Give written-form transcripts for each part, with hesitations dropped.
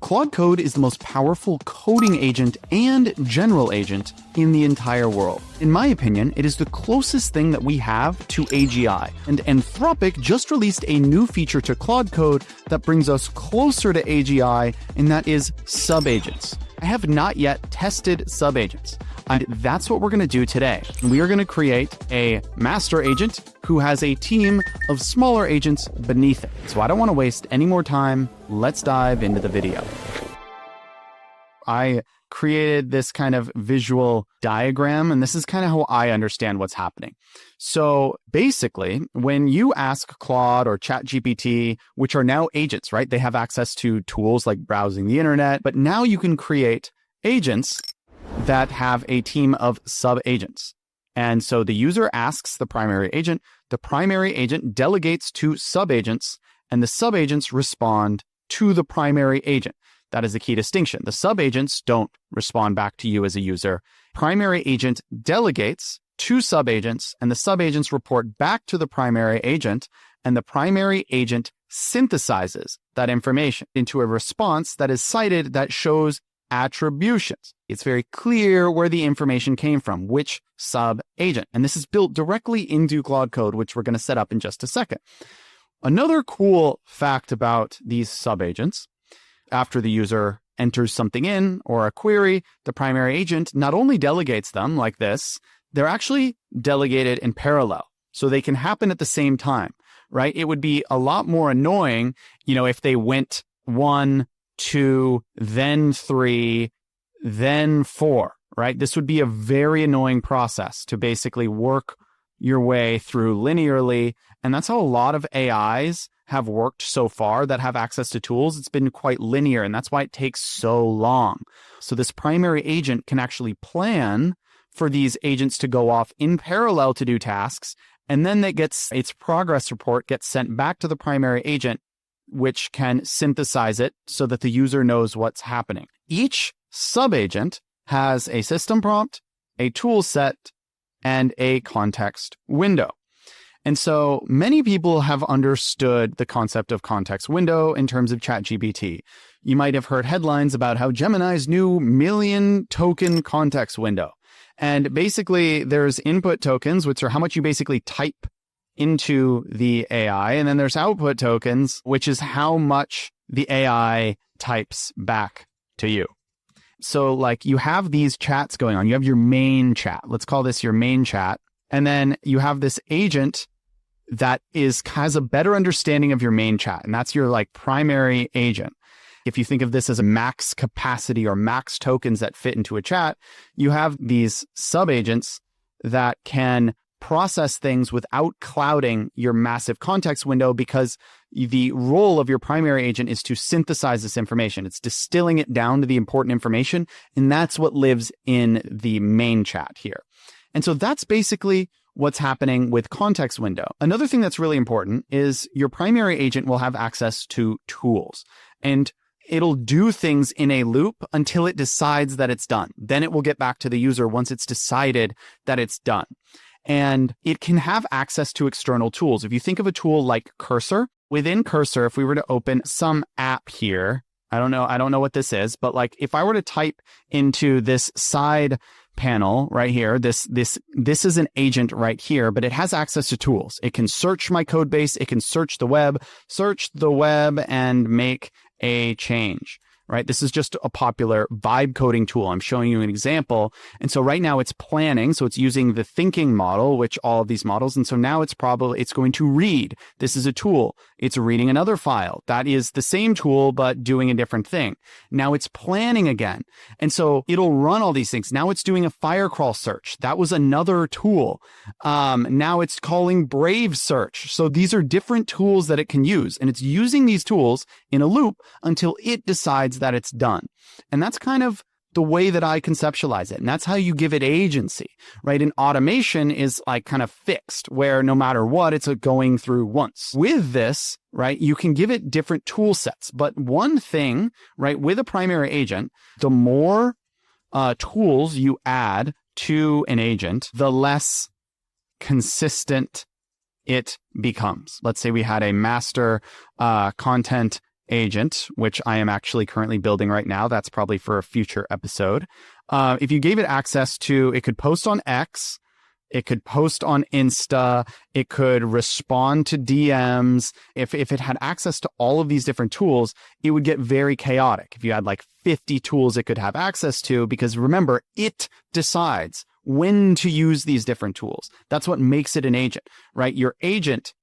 Claude Code is the most powerful coding agent and general agent in the entire world. In my opinion, it is the closest thing that we have to AGI, and Anthropic just released a new feature to Claude Code that brings us closer to AGI, and that is Subagents. I have not yet tested Subagents, and that's what we're going to do today. We are going to create a master agent who has a team of smaller agents beneath it. So I don't want to waste any more time. Let's dive into the video. I created this kind of visual diagram, and this is kind of how I understand what's happening. So basically, when you ask Claude or ChatGPT, which are now agents, right? They have access to tools like browsing the internet, but now you can create agents that have a team of sub-agents. And so the user asks the primary agent delegates to sub-agents, and the sub-agents respond to the primary agent. That is the key distinction. The sub-agents don't respond back to you as a user. Primary agent delegates to sub-agents, and the sub-agents report back to the primary agent, and the primary agent synthesizes that information into a response that is cited that shows attributions. It's very clear where the information came from, which sub-agent. And this is built directly into Claude Code, which we're going to set up in just a second. Another cool fact about these sub-agents, after the user enters something in or a query, the primary agent not only delegates them like this, they're actually delegated in parallel. So they can happen at the same time, right? It would be a lot more annoying, if they went 1, 2, then 3, then 4, right? This would be a very annoying process to basically work your way through linearly. And that's how a lot of AIs have worked so far that have access to tools. It's been quite linear, and that's why it takes so long. So this primary agent can actually plan for these agents to go off in parallel to do tasks, and then its progress report gets sent back to the primary agent, which can synthesize it so that the user knows what's happening. Each sub-agent has a system prompt, a tool set, and a context window. And so many people have understood the concept of context window in terms of ChatGPT. You might have heard headlines about how Gemini's new million token context window. And basically there's input tokens, which are how much you basically type into the AI. And then there's output tokens, which is how much the AI types back to you. So you have these chats going on. You have your main chat. Let's call this your main chat. And then you have this agent that has a better understanding of your main chat. And that's your primary agent. If you think of this as a max capacity or max tokens that fit into a chat, you have these sub-agents that can process things without clouding your massive context window, because the role of your primary agent is to synthesize this information. It's distilling it down to the important information. And that's what lives in the main chat here. And so that's basically what's happening with context window. Another thing that's really important is your primary agent will have access to tools, and it'll do things in a loop until it decides that it's done. Then it will get back to the user once it's decided that it's done. And it can have access to external tools. If you think of a tool like Cursor, within Cursor, if we were to open some app here, I don't know what this is, but if I were to type into this side panel right here, this is an agent right here, but it has access to tools. It can search my code base. It can search the web and make a change, right? This is just a popular vibe coding tool. I'm showing you an example. And so right now it's planning. So it's using the thinking model, which all of these models. And so now it's going to read. This is a tool. It's reading another file. That is the same tool, but doing a different thing. Now it's planning again. And so it'll run all these things. Now it's doing a firecrawl search. That was another tool. Now it's calling Brave search. So these are different tools that it can use. And it's using these tools in a loop until it decides that it's done. And that's kind of the way that I conceptualize it. And that's how you give it agency, right? And automation is kind of fixed, where no matter what, it's going through once. With this, right, you can give it different tool sets. But one thing, right, with a primary agent, the more tools you add to an agent, the less consistent it becomes. Let's say we had a master content agent, which I am actually currently building right now. That's probably for a future episode. If you gave it access to, it could post on X, it could post on Insta, it could respond to DMs. If it had access to all of these different tools, it would get very chaotic. If you had like 50 tools it could have access to, because remember, it decides when to use these different tools. That's what makes it an agent, right? Your agent,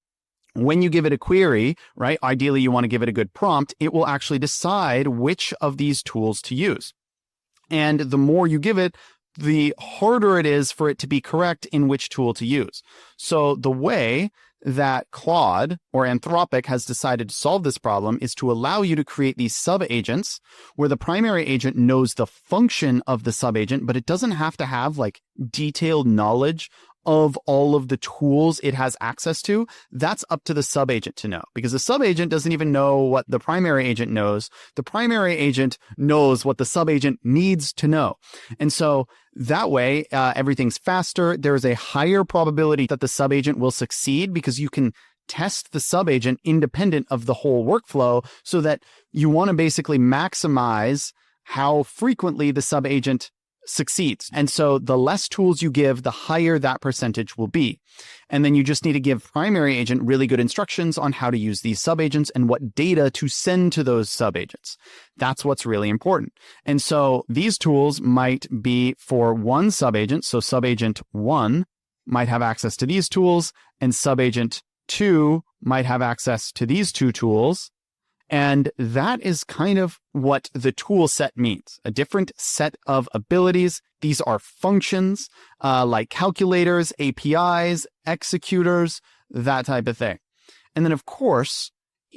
when you give it a query, right? Ideally, you want to give it a good prompt. It will actually decide which of these tools to use. And the more you give it, the harder it is for it to be correct in which tool to use. So the way that Claude or Anthropic has decided to solve this problem is to allow you to create these sub-agents where the primary agent knows the function of the sub-agent, but it doesn't have to have like detailed knowledge of all of the tools it has access to. That's up to the sub-agent to know, because the sub-agent doesn't even know what the primary agent knows. The primary agent knows what the sub-agent needs to know. And so that way, everything's faster. There is a higher probability that the sub-agent will succeed because you can test the sub-agent independent of the whole workflow, so that you want to basically maximize how frequently the sub-agent succeeds. And so the less tools you give, the higher that percentage will be. And then you just need to give primary agent really good instructions on how to use these subagents and what data to send to those subagents. That's what's really important. And so these tools might be for one subagent. So subagent 1 might have access to these tools, and subagent 2 might have access to these 2 tools. And that is kind of what the tool set means. A different set of abilities. These are functions like calculators, APIs, executors, that type of thing. And then, of course,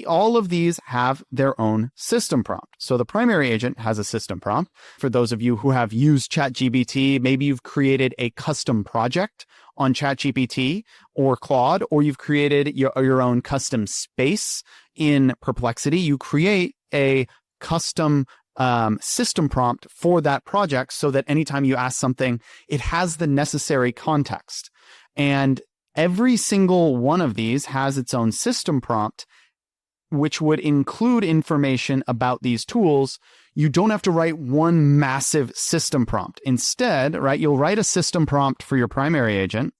all of these have their own system prompt. So the primary agent has a system prompt. For those of you who have used ChatGPT, maybe you've created a custom project on ChatGPT or Claude, or you've created your own custom space in Perplexity. You create a custom system prompt for that project so that anytime you ask something, it has the necessary context. And every single one of these has its own system prompt, which would include information about these tools. You don't have to write one massive system prompt. Instead, right, you'll write a system prompt for your primary agent,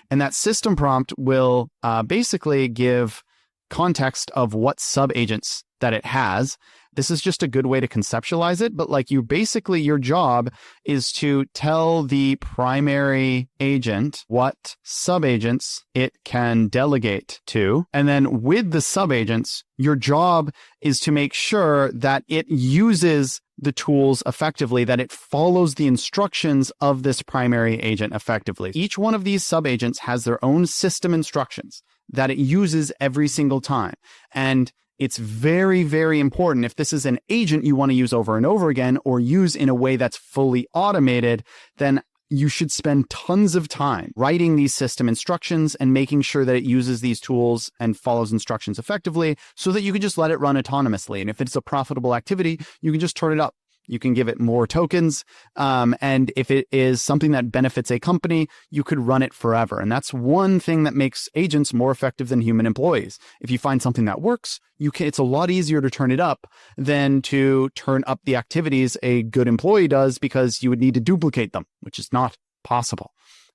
and that system prompt will basically give context of what subagents that it has. This is just a good way to conceptualize it, but like your job is to tell the primary agent what subagents it can delegate to. And then with the subagents, your job is to make sure that it uses the tools effectively, that it follows the instructions of this primary agent effectively. Each one of these subagents has their own system instructions that it uses every single time. And it's very, very important. If this is an agent you want to use over and over again, or use in a way that's fully automated, then you should spend tons of time writing these system instructions and making sure that it uses these tools and follows instructions effectively, so that you can just let it run autonomously. And if it's a profitable activity, you can just turn it up. You can give it more tokens. And if it is something that benefits a company, you could run it forever. And that's one thing that makes agents more effective than human employees. If you find something that works, it's a lot easier to turn it up than to turn up the activities a good employee does, because you would need to duplicate them, which is not possible.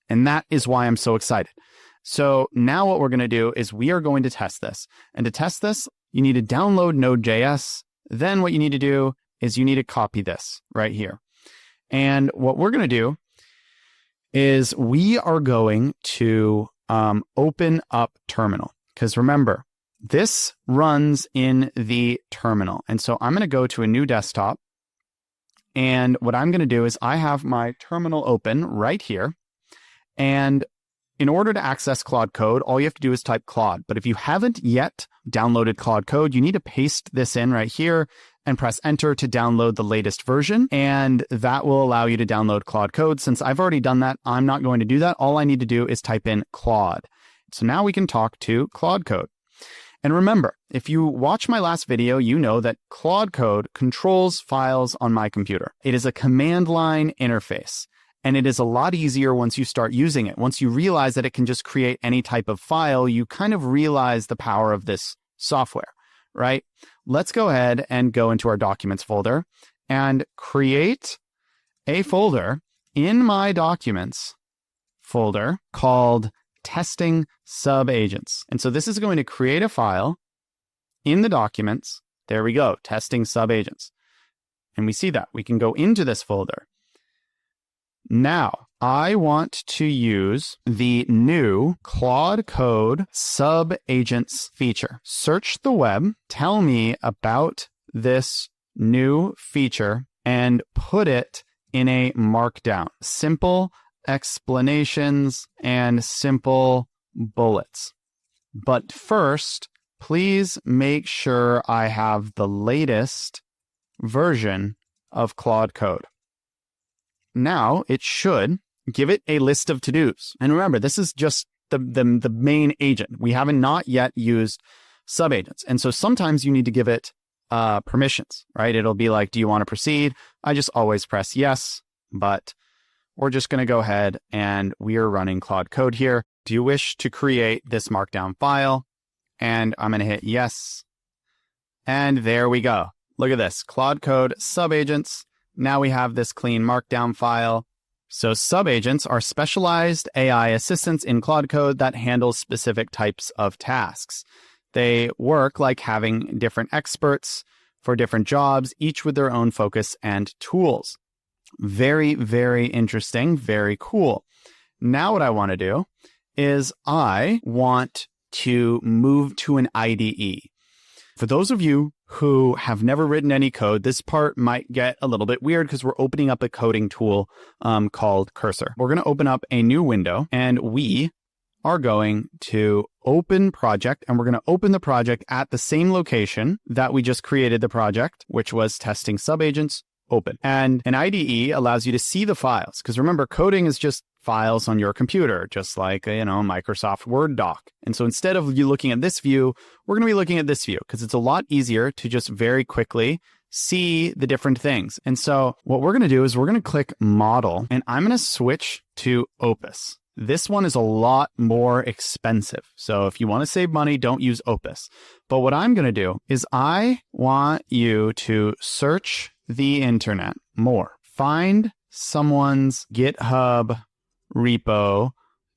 And that is why I'm so excited. So now what we're going to do is we are going to test this. And to test this, you need to download Node.js. Then what you need to do is you need to copy this right here. And what we're going to do is we are going to open up terminal. Because remember, this runs in the terminal. And so I'm going to go to a new desktop. And what I'm going to do is I have my terminal open right here. And in order to access Claude Code, all you have to do is type Claude. But if you haven't yet downloaded Claude Code, you need to paste this in right here and press enter to download the latest version. And that will allow you to download Claude Code. Since I've already done that, I'm not going to do that. All I need to do is type in Claude. So now we can talk to Claude Code. And remember, if you watch my last video, you know that Claude Code controls files on my computer. It is a command line interface. And it is a lot easier once you start using it. Once you realize that it can just create any type of file, you kind of realize the power of this software, right? Let's go ahead and go into our documents folder and create a folder in my documents folder called testing subagents. And so this is going to create a file in the documents. There we go, testing subagents. And we see that. We can go into this folder. Now, I want to use the new Claude Code Subagents feature. Search the web, tell me about this new feature, and put it in a markdown. Simple explanations and simple bullets. But first, please make sure I have the latest version of Claude Code. Now it should give it a list of to-dos. And remember, this is just the main agent. We haven't not yet used subagents. And so sometimes you need to give it permissions, right? It'll be like, do you want to proceed? I just always press yes, but we're just going to go ahead and we are running Claude Code here. Do you wish to create this markdown file? And I'm going to hit yes. And there we go. Look at this, Claude Code Subagents. Now we have this clean markdown file. So subagents are specialized AI assistants in Claude Code that handle specific types of tasks. They work like having different experts for different jobs, each with their own focus and tools. Very, very interesting, very cool. Now what I want to do is I want to move to an IDE. For those of you who have never written any code, this part might get a little bit weird because we're opening up a coding tool called Cursor. We're going to open up a new window and we are going to open project, and we're going to open the project at the same location that we just created the project, which was testing subagents. Open. And an IDE allows you to see the files, because remember, coding is just files on your computer, just like, Microsoft Word doc. And so instead of you looking at this view, we're going to be looking at this view because it's a lot easier to just very quickly see the different things. And so what we're going to do is we're going to click model, and I'm going to switch to Opus. This one is a lot more expensive. So if you want to save money, don't use Opus. But what I'm going to do is I want you to search the internet more. Find someone's GitHub repo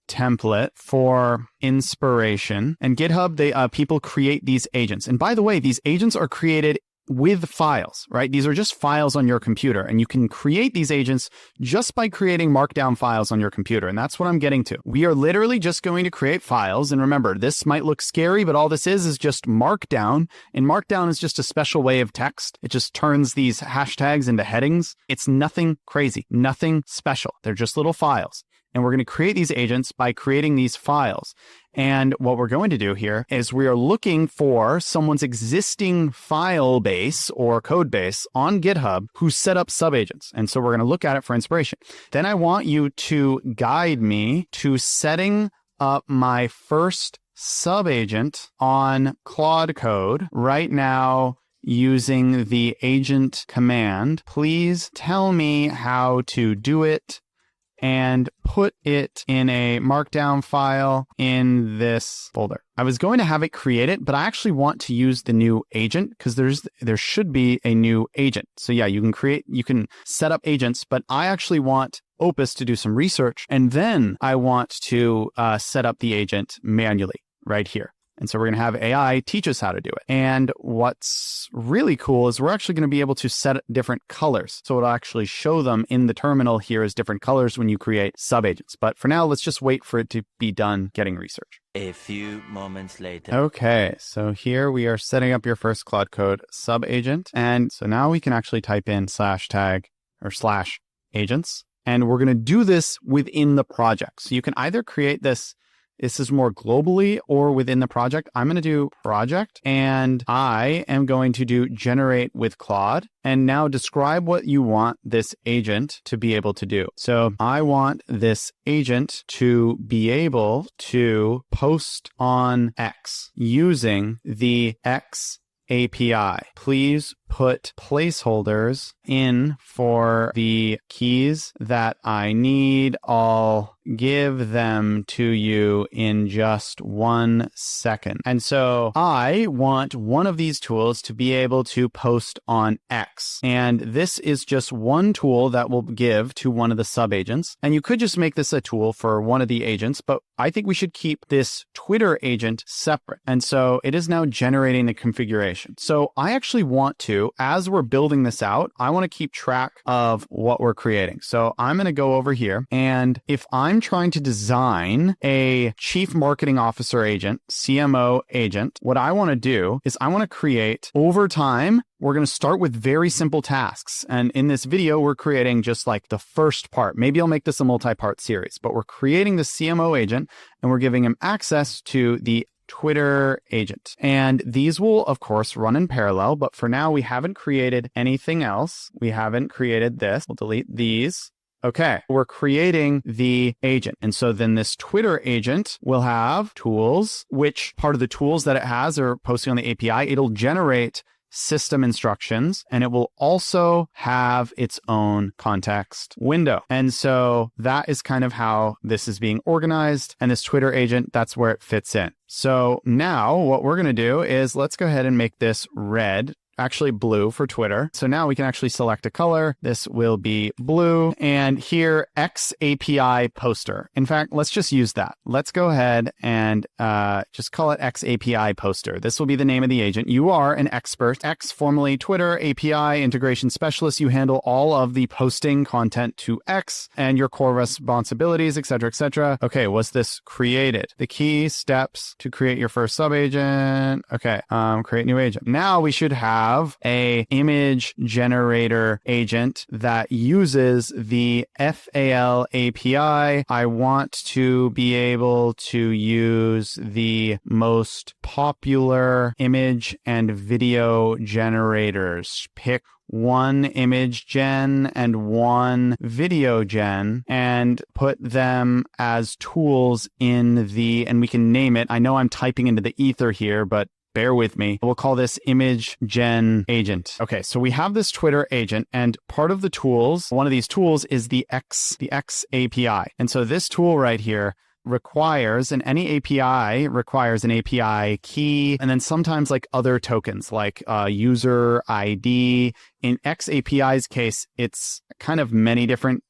template for inspiration. And GitHub, people create these agents. And by the way, these agents are created with files, right? These are just files on your computer, and you can create these agents just by creating markdown files on your computer. And that's what I'm getting to. We are literally just going to create files. And remember, this might look scary, but all this is just markdown. And markdown is just a special way of text. It just turns these hashtags into headings. It's nothing crazy, nothing special. They're just little files. And we're going to create these agents by creating these files. And what we're going to do here is we are looking for someone's existing file base or code base on GitHub who set up subagents. And so we're going to look at it for inspiration. Then I want you to guide me to setting up my first subagent on Claude Code right now using the agent command. Please tell me how to do it and put it in a markdown file in this folder. I was going to have it create it, but I actually want to use the new agent because there should be a new agent. So yeah, you can set up agents, but I actually want Opus to do some research, and then I want to set up the agent manually right here. And so we're going to have AI teach us how to do it. And what's really cool is we're actually going to be able to set different colors. So it'll actually show them in the terminal here as different colors when you create subagents. But for now, let's just wait for it to be done getting research. A few moments later. Okay, so here we are setting up your first Claude Code subagent. And so now we can actually type in /tag or /agents. And we're going to do this within the project. So you can either create this is more globally or within the project. I'm going to do project, and I am going to do generate with Claude. And now describe what you want this agent to be able to do. So I want this agent to be able to post on X using the X API. Please put placeholders in for the keys that I need. I'll give them to you in just 1 second. And so I want one of these tools to be able to post on X. And this is just one tool that will give to one of the subagents. And you could just make this a tool for one of the agents, but I think we should keep this Twitter agent separate. And so it is now generating the configuration. So I actually want to, as we're building this out, I want to keep track of what we're creating. So I'm going to go over here, and if I'm trying to design a chief marketing officer agent, CMO agent, what I want to do is I want to create over time. We're going to start with very simple tasks. And in this video, we're creating just like the first part. Maybe I'll make this a multi-part series, but we're creating the CMO agent and we're giving him access to the Twitter agent. And these will, of course, run in parallel. But for now, we haven't created anything else. We haven't created this. We'll delete these. Okay, we're creating the agent. And so then this Twitter agent will have tools, which part of the tools that it has are posting on the API. It'll generate system instructions, and it will also have its own context window. And so that is kind of how this is being organized. And this Twitter agent, that's where it fits in. So now what we're going to do is let's go ahead and make this red. Actually blue for Twitter. So now we can actually select a color. This will be blue. And here, X API poster. In fact, let's just use that. Let's go ahead and just call it X API poster. This will be the name of the agent. You are an expert, X, formerly Twitter API integration specialist. You handle all of the posting content to X and your core responsibilities, etc., etc. Okay, was this created? The key steps to create your first subagent. Okay, create new agent. Now we should have a image generator agent that uses the FAL API. I want to be able to use the most popular image and video generators. Pick one image gen and one video gen and put them as tools in the, and we can name it. I know I'm typing into the ether here, but bear with me. We'll call this image gen agent. Okay, so we have this Twitter agent, and part of the tools, one of these tools is the X API. And so this tool right here requires, and any API requires an API key, and then sometimes like other tokens like user ID. In X API's case, it's kind of many different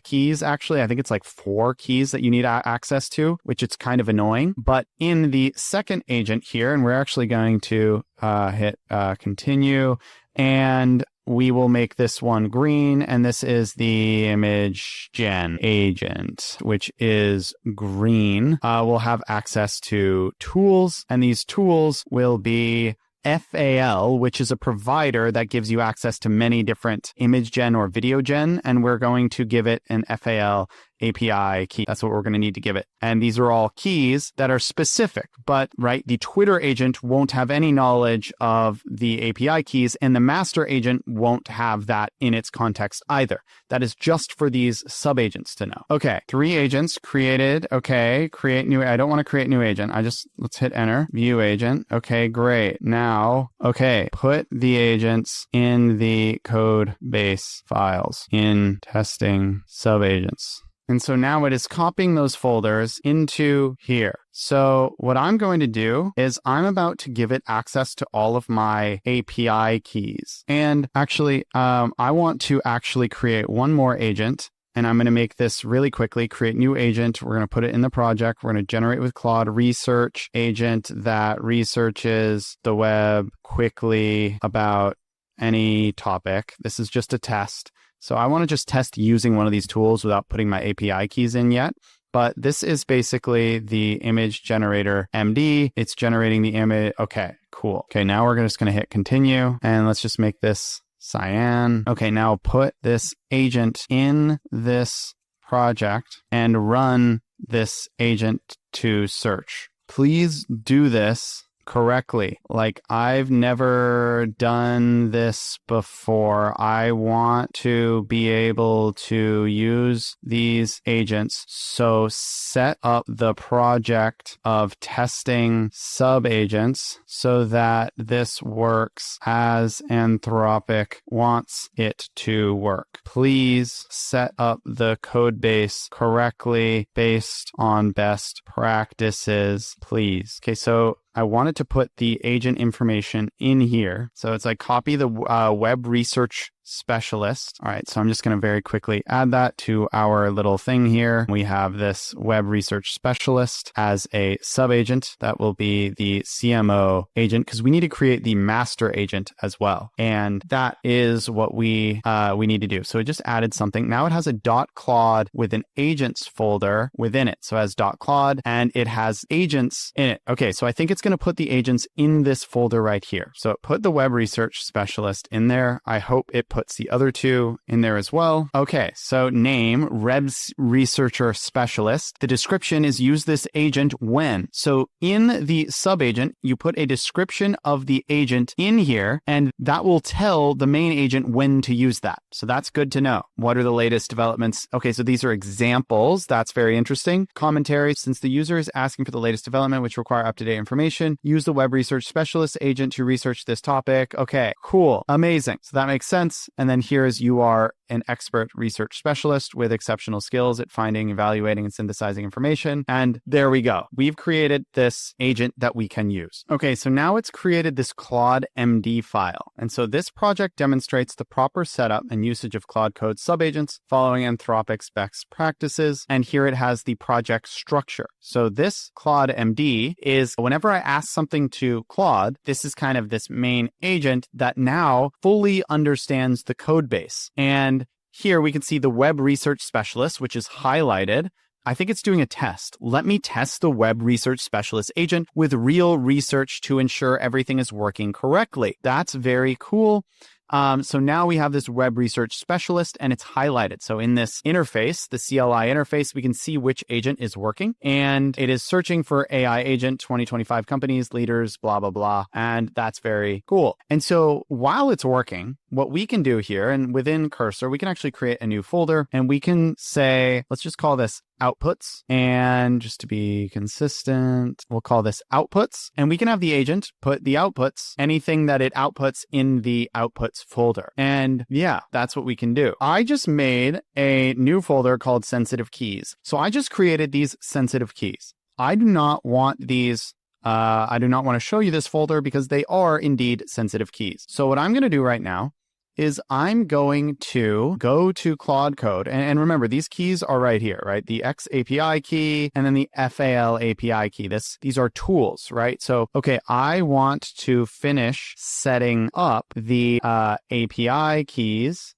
keys, actually. I think it's like 4 keys that you need access to, which it's kind of annoying. But in the second agent here, and we're actually going to hit continue, and we will make this one green, and this is the image gen agent, which is green. We'll have access to tools, and these tools will be FAL, which is a provider that gives you access to many different image gen or video gen, and we're going to give it an FAL API key. That's what we're going to need to give it. And these are all keys that are specific, but the Twitter agent won't have any knowledge of the API keys, and the master agent won't have that in its context either. That is just for these subagents to know. Okay, 3 agents created. Okay, create new. I don't want to create new agent. Let's hit enter, view agent. Okay, great. Now, okay, put the agents in the code base files in testing subagents. And so now it is copying those folders into here. So what I'm going to do is I'm about to give it access to all of my API keys. And actually, I want to actually create one more agent. And I'm going to make this really quickly, create new agent. We're going to put it in the project. We're going to generate with Claude research agent that researches the web quickly about any topic. This is just a test. So I want to just test using one of these tools without putting my API keys in yet. But this is basically the image generator MD. It's generating the image. Okay, cool. Okay, now we're just going to hit continue. And let's just make this cyan. Okay, now put this agent in this project and run this agent to search. Please do this correctly. Like, I've never done this before. I want to be able to use these agents. So set up the project of testing subagents so that this works as Anthropic wants it to work. Please set up the code base correctly based on best practices, please. Okay, so I wanted to put the agent information in here. So it's like copy the web research specialist. All right, so I'm just going to very quickly add that to our little thing here. We have this web research specialist as a subagent. That will be the CMO agent because we need to create the master agent as well. And that is what we need to do. So it just added something. Now it has a .claude with an agents folder within it. So it has .claude and it has agents in it. Okay, so I think it's going to put the agents in this folder right here. So it put the web research specialist in there. I hope it puts the other two in there as well. Okay, so name, Rebs Researcher Specialist. The description is use this agent when. So in the subagent, you put a description of the agent in here, and that will tell the main agent when to use that. So that's good to know. What are the latest developments? Okay, so these are examples. That's very interesting. Commentary, since the user is asking for the latest development, which require up-to-date information, use the web research specialist agent to research this topic. Okay, cool. Amazing. So that makes sense. And then here's you are an expert research specialist with exceptional skills at finding, evaluating, and synthesizing information. And there we go. We've created this agent that we can use. Okay, so now it's created this Claude MD file. And so this project demonstrates the proper setup and usage of Claude Code subagents following Anthropic's best practices. And here it has the project structure. So this Claude MD is whenever I ask something to Claude, this is kind of this main agent that now fully understands the code base. And here we can see the web research specialist, which is highlighted. I think it's doing a test. Let me test the web research specialist agent with real research to ensure everything is working correctly. That's very cool. So now we have this web research specialist and it's highlighted. So in this interface, the CLI interface, we can see which agent is working and it is searching for AI agent, 2025 companies, leaders, blah, blah, blah. And that's very cool. And so while it's working, what we can do here and within Cursor, we can actually create a new folder and we can say, let's just call this outputs. And just to be consistent, we'll call this outputs. And we can have the agent put the outputs, anything that it outputs in the outputs folder. And yeah, that's what we can do. I just made a new folder called sensitive keys. So I just created these sensitive keys. I do not want these I do not want to show you this folder because they are indeed sensitive keys. So what I'm going to do right now is I'm going to go to Claude Code. And remember, these keys are right here, right? The X API key and then the FAL API key. These are tools, right? So, okay, I want to finish setting up the API keys.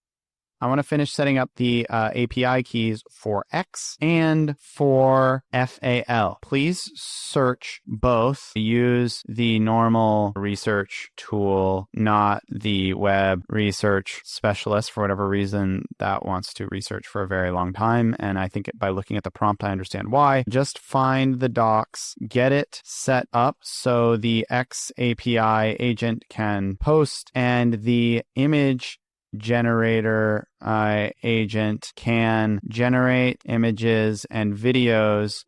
I want to finish setting up the API keys for X and for FAL. Please search both. Use the normal research tool, not the web research specialist. For whatever reason, that wants to research for a very long time. And I think by looking at the prompt, I understand why. Just find the docs, get it set up so the X API agent can post and the image generator agent can generate images and videos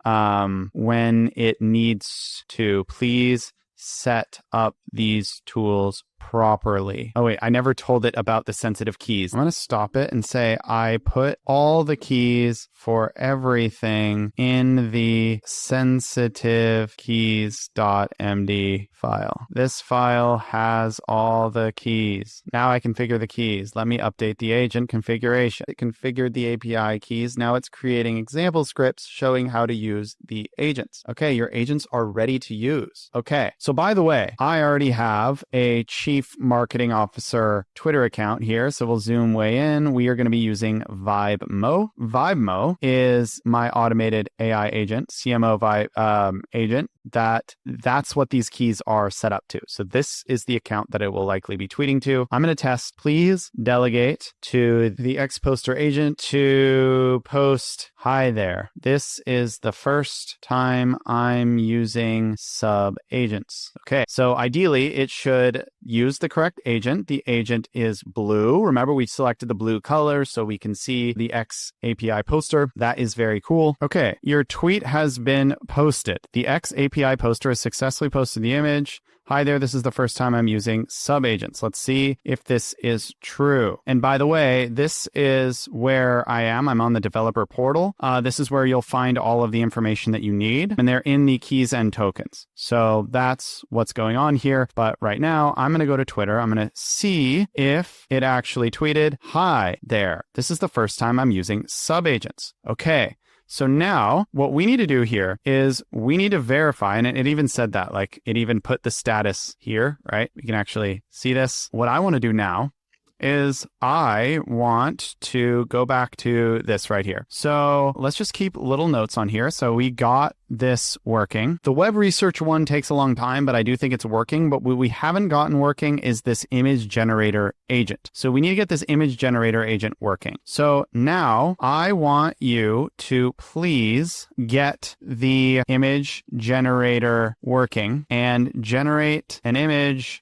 when it needs to. Please set up these tools properly. Oh wait, I never told it about the sensitive keys. I'm going to stop it and say I put all the keys for everything in the sensitive keys.md file. This file has all the keys. Now I configure the keys. Let me update the agent configuration. It configured the API keys. Now it's creating example scripts showing how to use the agents. Okay, your agents are ready to use. Okay, so by the way, I already have a Chief Marketing Officer Twitter account here. So we'll zoom way in. We are going to be using VibeMo. VibeMo is my automated AI agent, CMO agent. That's what these keys are set up to. So this is the account that it will likely be tweeting to. I'm going to test, please delegate to the X poster agent to post Hi there. This is the first time I'm using Subagents. Okay, so ideally it should use the correct agent. The agent is blue. Remember, we selected the blue color so we can see the X API poster. That is very cool. Okay, your tweet has been posted. The X API poster has successfully posted the image. Hi there, this is the first time I'm using Subagents. Let's see if this is true. And by the way, this is where I am. I'm on the developer portal. This is where you'll find all of the information that you need, and they're in the keys and tokens. So that's what's going on here. But right now, I'm going to go to Twitter. I'm going to see if it actually tweeted, hi there. This is the first time I'm using Subagents. Okay. So now what we need to do here is we need to verify, and it even said that, like it even put the status here, right? We can actually see this. What I want to do now is I want to go back to this right here. So let's just keep little notes on here. So we got this working. The web research one takes a long time, but I do think it's working. But what we haven't gotten working is this image generator agent. So we need to get this image generator agent working. So now I want you to please get the image generator working and generate an image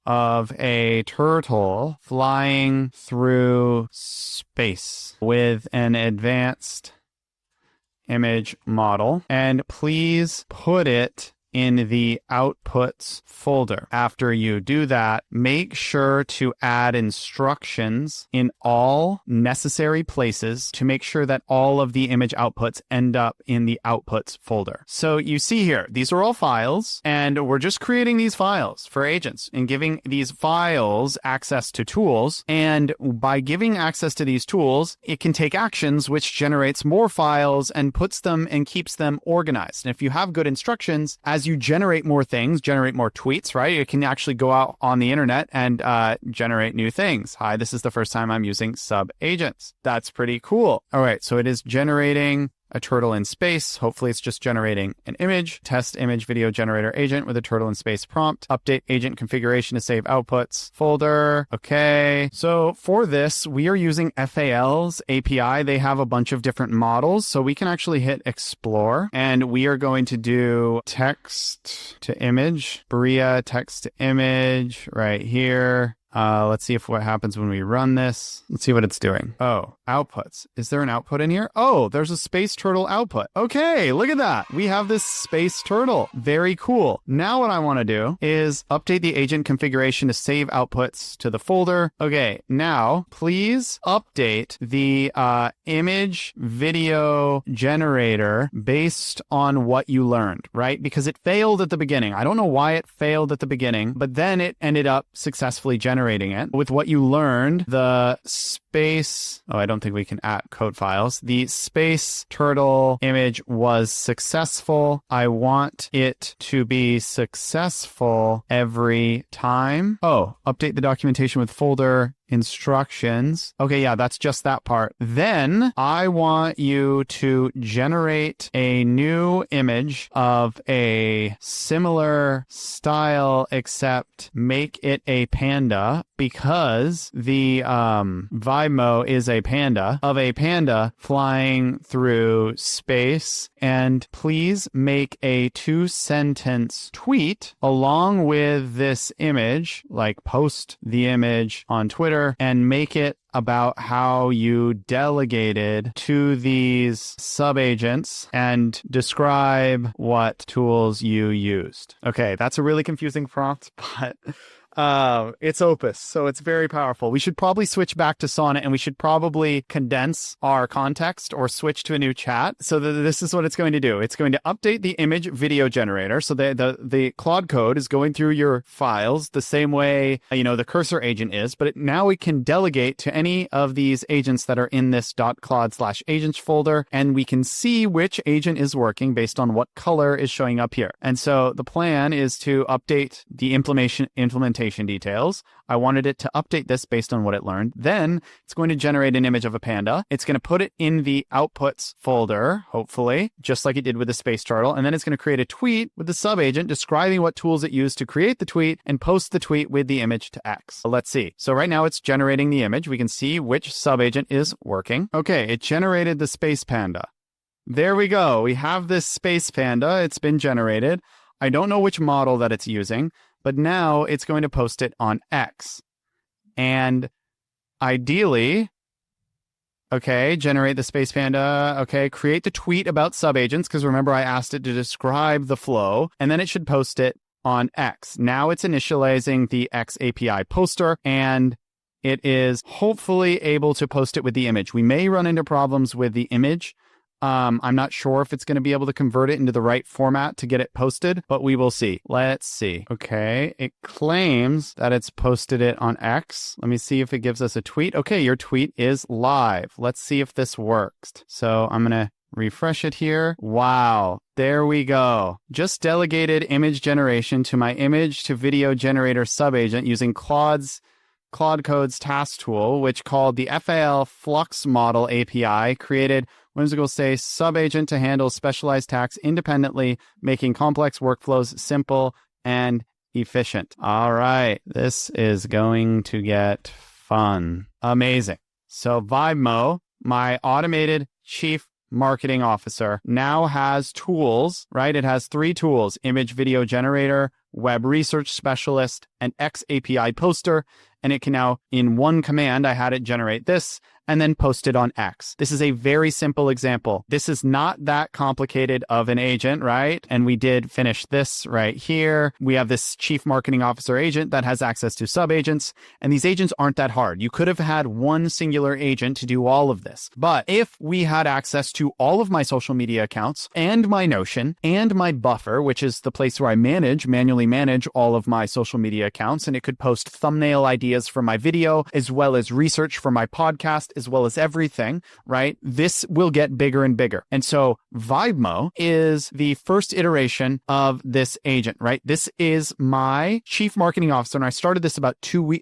of a turtle flying through space with an advanced image model. And please put it in the outputs folder. After you do that, make sure to add instructions in all necessary places to make sure that all of the image outputs end up in the outputs folder. So you see here, these are all files, and we're just creating these files for agents and giving these files access to tools. And by giving access to these tools, it can take actions, which generates more files and puts them and keeps them organized. And if you have good instructions, as you generate more things, generate more tweets, right? You can actually go out on the internet and generate new things. Hi, this is the first time I'm using Subagents. That's pretty cool. All right, so it is generating a turtle in space. Hopefully it's just generating an image. Test image video generator agent with a turtle in space prompt. Update agent configuration to save outputs folder. Okay. So for this, we are using FAL's API. They have a bunch of different models. So we can actually hit explore, and we are going to do text to image, Berea text to image right here. Let's see what happens when we run this. Let's see what it's doing. Oh, outputs. Is there an output in here? Oh, there's a space turtle output. Okay, look at that. We have this space turtle. Very cool. Now what I want to do is update the agent configuration to save outputs to the folder. Okay, now please update the image video generator based on what you learned, right? Because it failed at the beginning. I don't know why it failed at the beginning, but then it ended up successfully generating it with what you learned. The space, I don't think we can add code files. The space turtle image was successful. I want it to be successful every time. Oh, update the documentation with folder instructions. Okay, yeah, that's just that part. Then I want you to generate a new image of a similar style, except make it a panda, because the Vimo is a panda, of a panda flying through space. And please make a 2-sentence tweet along with this image, like post the image on Twitter and make it about how you delegated to these subagents and describe what tools you used. Okay, that's a really confusing prompt, but it's Opus, so it's very powerful. We should probably switch back to Sonnet, and we should probably condense our context or switch to a new chat. So this is what it's going to do. It's going to update the image video generator. So the Claude Code is going through your files the same way, the cursor agent is, but now we can delegate to any of these agents that are in this .claude/agents folder, and we can see which agent is working based on what color is showing up here. And so the plan is to update the implementation details. I wanted it to update this based on what it learned. Then it's going to generate an image of a panda. It's going to put it in the outputs folder, hopefully, just like it did with the space turtle. And then it's going to create a tweet with the subagent describing what tools it used to create the tweet and post the tweet with the image to X. So let's see. So right now it's generating the image. We can see which subagent is working. Okay, it generated the space panda. there we go. We have this Space Panda. It's been generated. I don't know which model that it's using, but now it's going to post it on X. And ideally, okay, generate the Space Panda. Okay, create the tweet about subagents, because remember I asked it to describe the flow, and then it should post it on X. Now it's initializing the X API poster, and it is hopefully able to post it with the image. We may run into problems with the image. I'm not sure if it's going to be able to convert it into the right format to get it posted, but we will see. Let's see. Okay, it claims that it's posted it on X. Let me see if it gives us a tweet. Okay, your tweet is live. Let's see if this works. So I'm going to refresh it here. Wow, there we go. Just delegated image generation to my image to video generator subagent using Claude Code's task tool, which called the FAL Flux Model API, created whimsical say subagent to handle specialized tasks independently, making complex workflows simple and efficient. All right, this is going to get fun. Amazing. So Vibemo, my automated chief marketing officer, now has tools, right? It has 3 tools: image video generator, web research specialist, and X API poster. And it can now, in one command, I had it generate this and then post it on X. This is a very simple example. This is not that complicated of an agent, right? And we did finish this right here. We have this chief marketing officer agent that has access to subagents, and these agents aren't that hard. You could have had one singular agent to do all of this. But if we had access to all of my social media accounts and my Notion and my Buffer, which is the place where I manually manage all of my social media accounts, and it could post thumbnail ideas for my video, as well as research for my podcast, as well as everything, right? This will get bigger and bigger. And so Vibemo is the first iteration of this agent, right? This is my chief marketing officer, and I started this about 2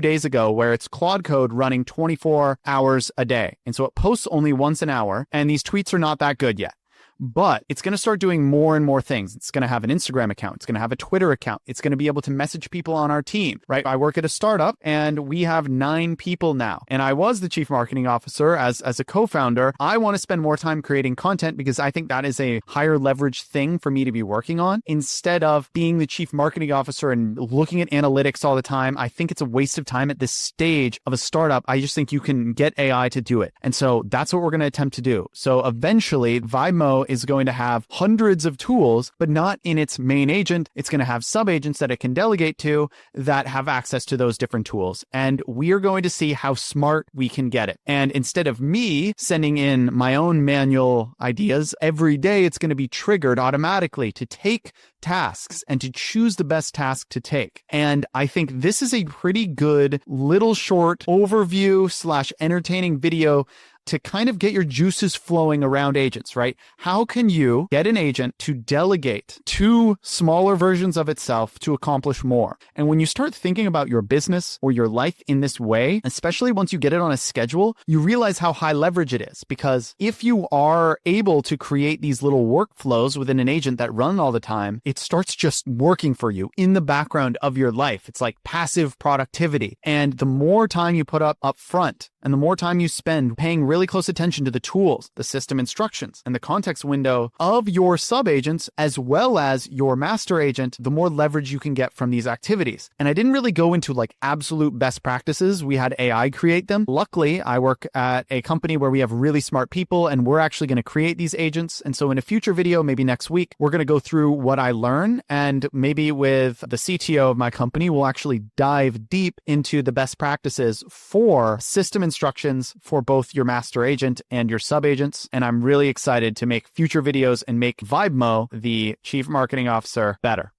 days ago, where it's Claude Code running 24 hours a day. And so it posts only once an hour, and these tweets are not that good yet. But it's going to start doing more and more things. It's going to have an Instagram account. It's going to have a Twitter account. It's going to be able to message people on our team, right? I work at a startup and we have 9 people now. And I was the chief marketing officer as a co-founder. I want to spend more time creating content because I think that is a higher leverage thing for me to be working on, instead of being the chief marketing officer and looking at analytics all the time. I think it's a waste of time at this stage of a startup. I just think you can get AI to do it. And so that's what we're going to attempt to do. So eventually Vibemo is going to have hundreds of tools, but not in its main agent. It's going to have subagents that it can delegate to that have access to those different tools. And we are going to see how smart we can get it. And instead of me sending in my own manual ideas every day, it's going to be triggered automatically to take tasks and to choose the best task to take. And I think this is a pretty good little short overview / entertaining video to kind of get your juices flowing around agents, right? How can you get an agent to delegate to smaller versions of itself to accomplish more? And when you start thinking about your business or your life in this way, especially once you get it on a schedule, you realize how high leverage it is. Because if you are able to create these little workflows within an agent that run all the time, it starts just working for you in the background of your life. It's like passive productivity. And the more time you put up front, and the more time you spend paying really close attention to the tools, the system instructions, and the context window of your subagents, as well as your master agent, the more leverage you can get from these activities. And I didn't really go into like absolute best practices. We had AI create them. Luckily, I work at a company where we have really smart people, and we're actually going to create these agents. And so in a future video, maybe next week, we're going to go through what I learn, and maybe with the CTO of my company, we'll actually dive deep into the best practices for system instructions for both your master agent and your subagents. And I'm really excited to make future videos and make Vibemo, the chief marketing officer, better.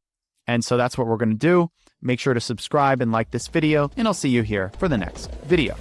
And so that's what we're going to do. Make sure to subscribe and like this video, and I'll see you here for the next video.